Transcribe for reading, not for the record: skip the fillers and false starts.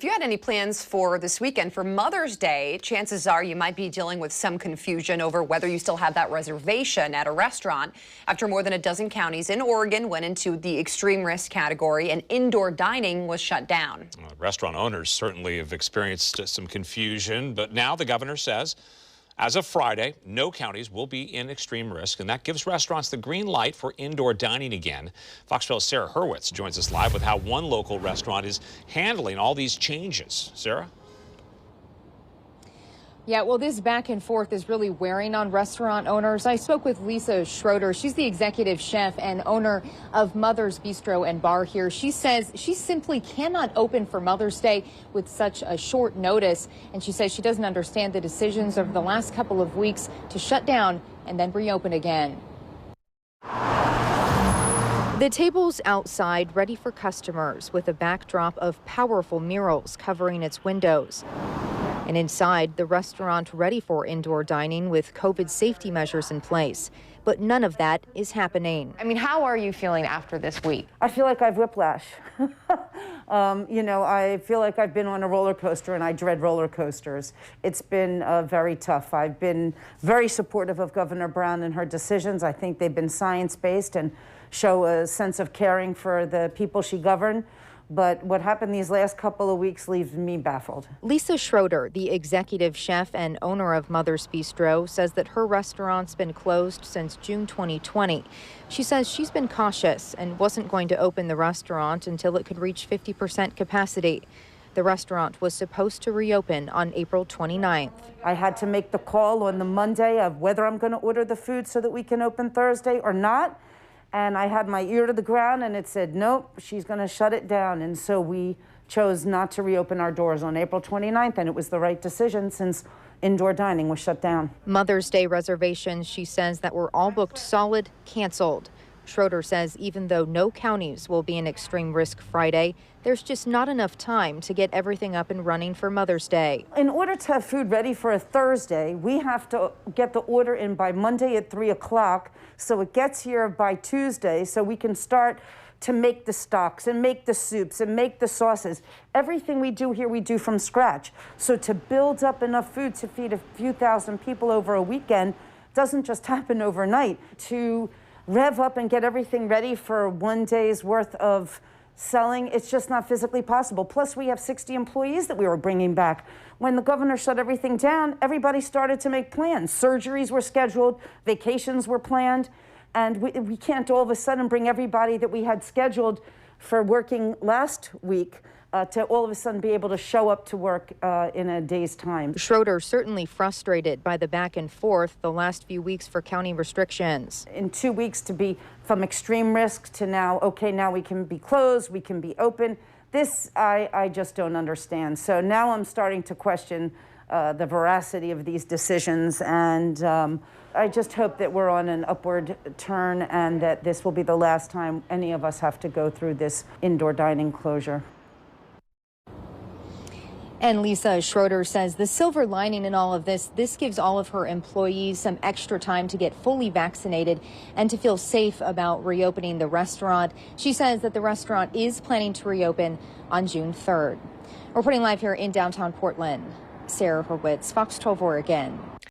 If you had any plans for this weekend for Mother's Day, chances are you might be dealing with some confusion over whether you still have that reservation at a restaurant after more than a dozen counties in Oregon went into the extreme risk category and indoor dining was shut down. Restaurant owners certainly have experienced some confusion, but now the governor says as of Friday, no counties will be in extreme risk, and that gives restaurants the green light for indoor dining again. Fox 12's Sarah Hurwitz joins us live with how one local restaurant is handling all these changes. Sarah? Yeah, well, this back and forth is really wearing on restaurant owners. I spoke with Lisa Schroeder. She's the executive chef and owner of Mother's Bistro and Bar here. She says she simply cannot open for Mother's Day with such a short notice. And she says she doesn't understand the decisions over the last couple of weeks to shut down and then reopen again. The table's outside, ready for customers, with a backdrop of powerful murals covering its windows. And inside, the restaurant ready for indoor dining with COVID safety measures in place. But none of that is happening. I mean, how are you feeling after this week? I feel like I've whiplash. I feel like I've been on a roller coaster, and I dread roller coasters. It's been very tough. I've been very supportive of Governor Brown and her decisions. I think they've been science-based and show a sense of caring for the people she governed. But what happened these last couple of weeks leaves me baffled. Lisa Schroeder, the executive chef and owner of Mother's Bistro, says that her restaurant's been closed since June 2020. She says she's been cautious and wasn't going to open the restaurant until it could reach 50% capacity. The restaurant was supposed to reopen on April 29th. I had to make the call on the Monday of whether I'm going to order the food so that we can open Thursday or not. And I had my ear to the ground, and it said, nope, she's going to shut it down. And so we chose not to reopen our doors on April 29th, and it was the right decision since indoor dining was shut down. Mother's Day reservations, she says, that were all booked solid, canceled. Schroeder says even though no counties will be in extreme risk Friday, there's just not enough time to get everything up and running for Mother's Day. In order to have food ready for a Thursday, we have to get the order in by Monday at 3 o'clock, so it gets here by Tuesday, so we can start to make the stocks and make the soups and make the sauces. Everything we do here, we do from scratch. So to build up enough food to feed a few thousand people over a weekend doesn't just happen overnight. To rev up and get everything ready for one day's worth of selling, it's just not physically possible. Plus, we have 60 employees that we were bringing back. When the governor shut everything down, everybody started to make plans. Surgeries were scheduled, vacations were planned, and we can't all of a sudden bring everybody that we had scheduled for working last week to all of a sudden be able to show up to work in a day's time. Schroeder certainly frustrated by the back and forth the last few weeks for county restrictions. In 2 weeks to be from extreme risk to now, okay, now we can be closed, we can be open. This, I just don't understand. So now I'm starting to question the veracity of these decisions, and I just hope that we're on an upward turn and that this will be the last time any of us have to go through this indoor dining closure. And Lisa Schroeder says the silver lining in all of this gives all of her employees some extra time to get fully vaccinated and to feel safe about reopening the restaurant. She says that the restaurant is planning to reopen on June 3rd. Reporting live here in downtown Portland, Sarah Hurwitz, Fox 12 Oregon.